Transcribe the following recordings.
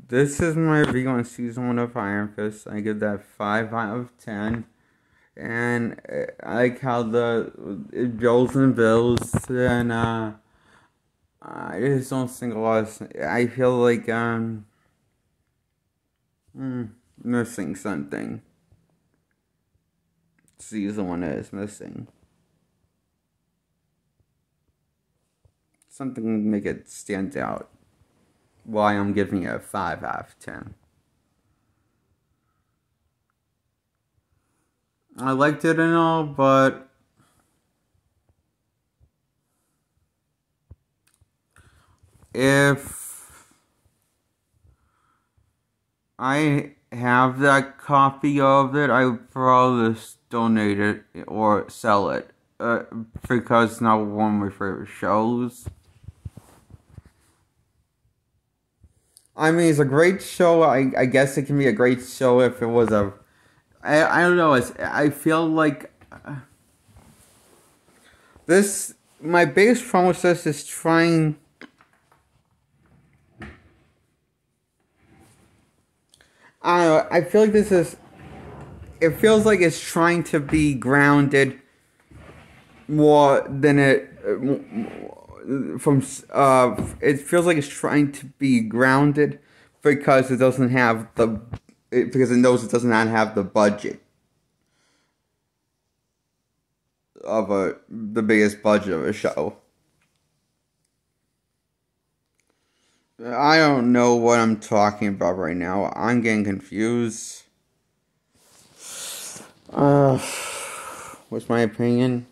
this is my review on season 1 of Iron Fist. I give that 5 out of 10. And I like how it builds and builds, and I just don't think a lot of, I feel like missing something. Season 1 is missing. Something to make it stand out. Why I'm giving it a 5 out of 10. I liked it and all, but if I have that copy of it, I would probably just donate it or sell it. Because it's not one of my favorite shows. I mean, it's a great show. I guess it can be a great show if it was a... I don't know. I feel like... this... My biggest problem with this is trying... I don't know. I feel like this is... It feels like it's trying to be grounded more than it... it feels like it's trying to be grounded because it doesn't have because it knows it does not have the budget of the biggest budget of a show. I don't know what I'm talking about right now. I'm getting confused. What's my opinion?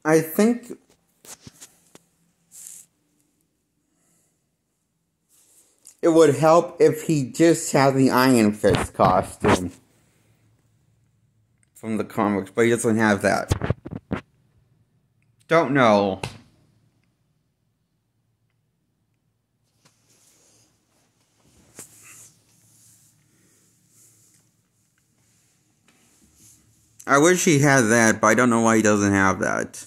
I think it would help if he just had the Iron Fist costume from the comics, but he doesn't have that. Don't know. I wish he had that, but I don't know why he doesn't have that.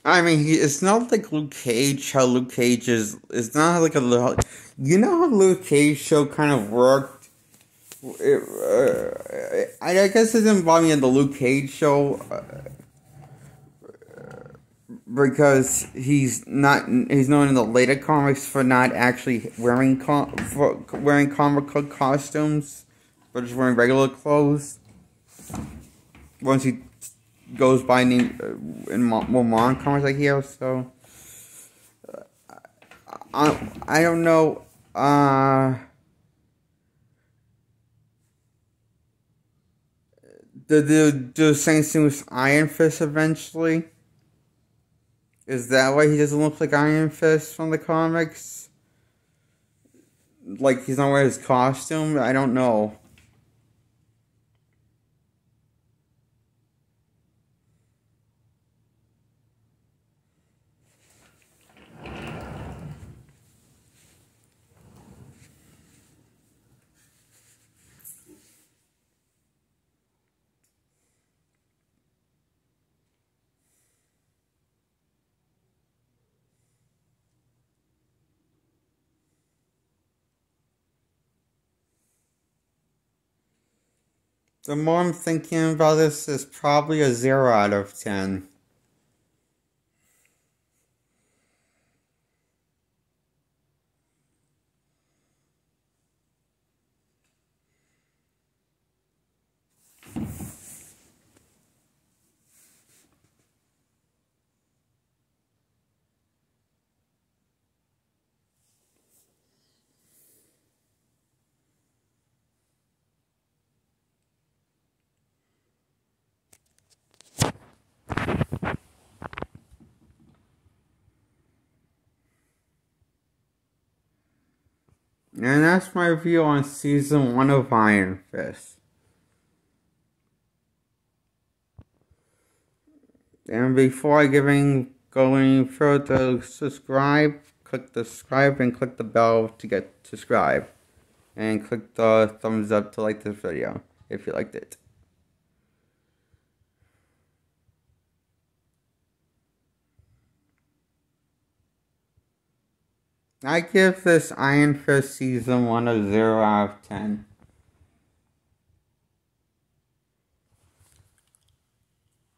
I mean, it's not like Luke Cage, how Luke Cage is... It's not like a... You know how Luke Cage show kind of worked? I guess it didn't bother me in the Luke Cage show, because he's known in the later comics for not actually wearing comic book costumes, but just wearing regular clothes. Once he goes by in more modern comics like here, so I don't know. The same thing with Iron Fist eventually. Is that why he doesn't look like Iron Fist from the comics? Like he's not wearing his costume? I don't know. The more I'm thinking about this, it's probably a 0 out of 10. And that's my review on Season 1 of Iron Fist. And before I go any further, click the subscribe and click the bell to get subscribed. And click the thumbs up to like this video if you liked it. I give this Iron Fist Season 1 a 0 out of 10.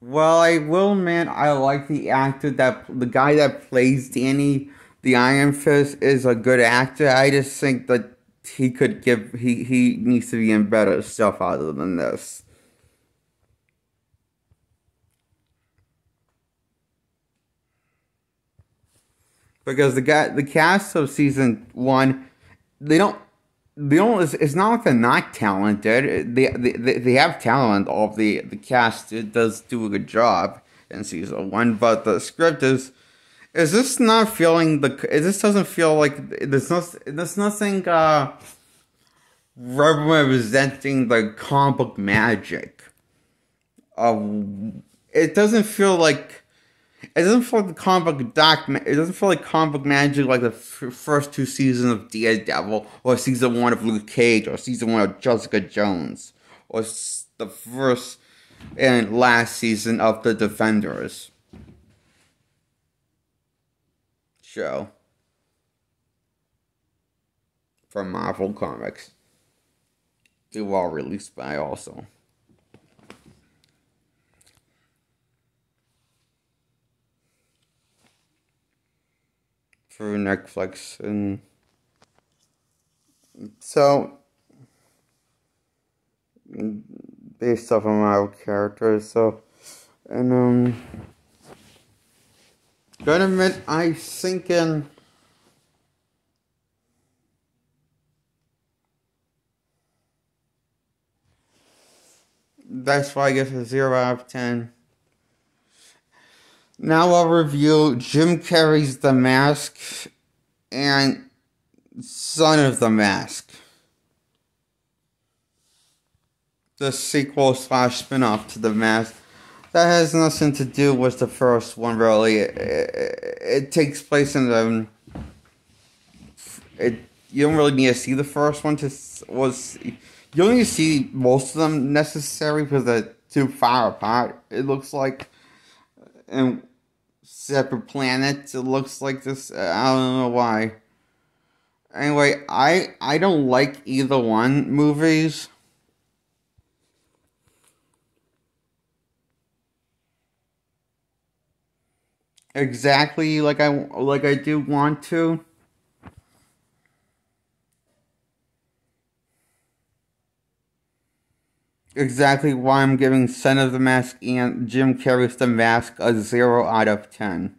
Well, I will admit I like the guy that plays Danny the Iron Fist is a good actor. I just think that he needs to be in better stuff other than this. Because the cast of Season 1, it's not like they're not talented. They have talent. All of the cast does do a good job in Season 1, but the script is this not feeling this doesn't feel like there's nothing representing the comic book magic. It doesn't feel like It doesn't feel like It doesn't feel like comic book magic like the first two seasons of Daredevil, or Season 1 of Luke Cage, or Season 1 of Jessica Jones, or the first and last season of The Defenders show from Marvel Comics. They were all released by also. Through Netflix, and so based off of my characters. So, and gotta admit, I thinking that's why I give it a 0 out of 10. Now I'll review Jim Carrey's The Mask and Son of the Mask, the sequel / spin-off to The Mask. That has nothing to do with the first one, really. It takes place in the... You don't really need to see the first one you don't need to see most of them necessarily because they're too far apart, it looks like. And separate planets, it looks like this. I don't know why. Anyway, I don't like either one movies. Exactly like I do want to. Exactly why I'm giving Son of the Mask and Jim Carrey's The Mask a 0 out of 10.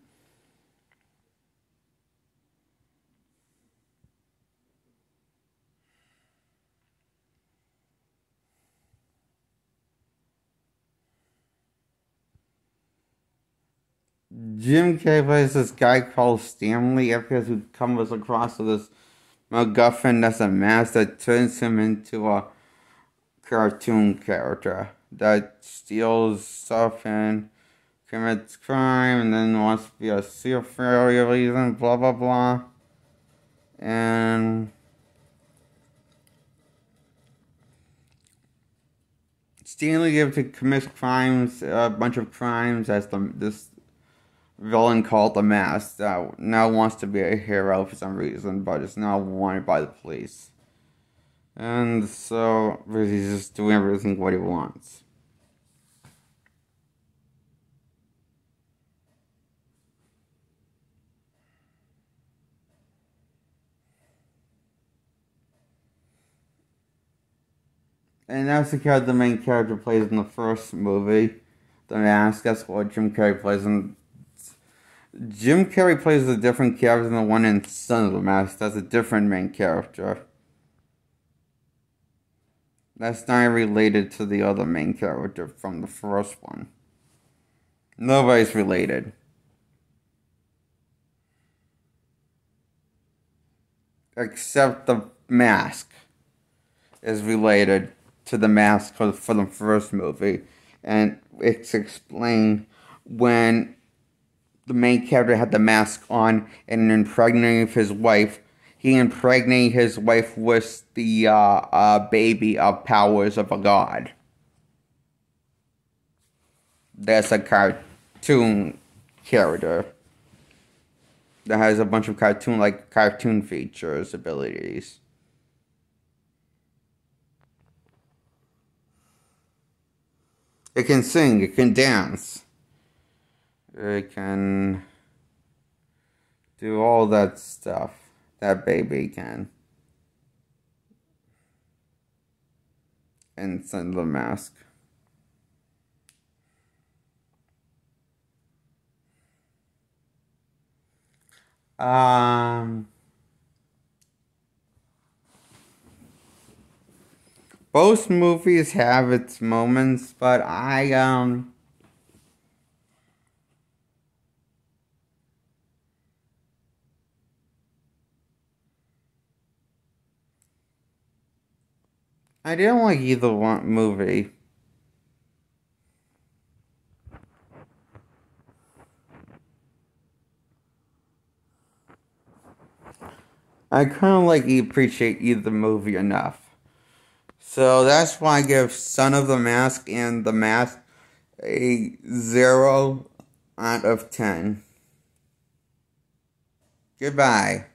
Jim Carrey plays this guy called Stanley, who comes across with this MacGuffin that's a mask that turns him into a cartoon character that steals stuff and commits crime and then wants to be a serial reason, blah blah blah. And Stanley commits crimes, a bunch of crimes as this villain called the Mask that now wants to be a hero for some reason, but is now wanted by the police. And so, he's just doing everything what he wants. And that's the character the main character plays in the first movie, The Mask. That's what Jim Carrey plays in. Jim Carrey plays a different character than the one in Son of the Mask. That's a different main character. That's not related to the other main character from the first one. Nobody's related. Except the Mask is related to the Mask for the first movie. And it's explained when the main character had the mask on and impregnated his wife. He impregnated his wife with the baby of powers of a god. That's a cartoon character that has a bunch of cartoon features, abilities. It can sing, it can dance. It can do all that stuff that baby can. And Son of the Mask. Both movies have its moments, but I didn't like either one movie. I couldn't appreciate either movie enough. So that's why I give Son of the Mask and The Mask a 0 out of 10. Goodbye.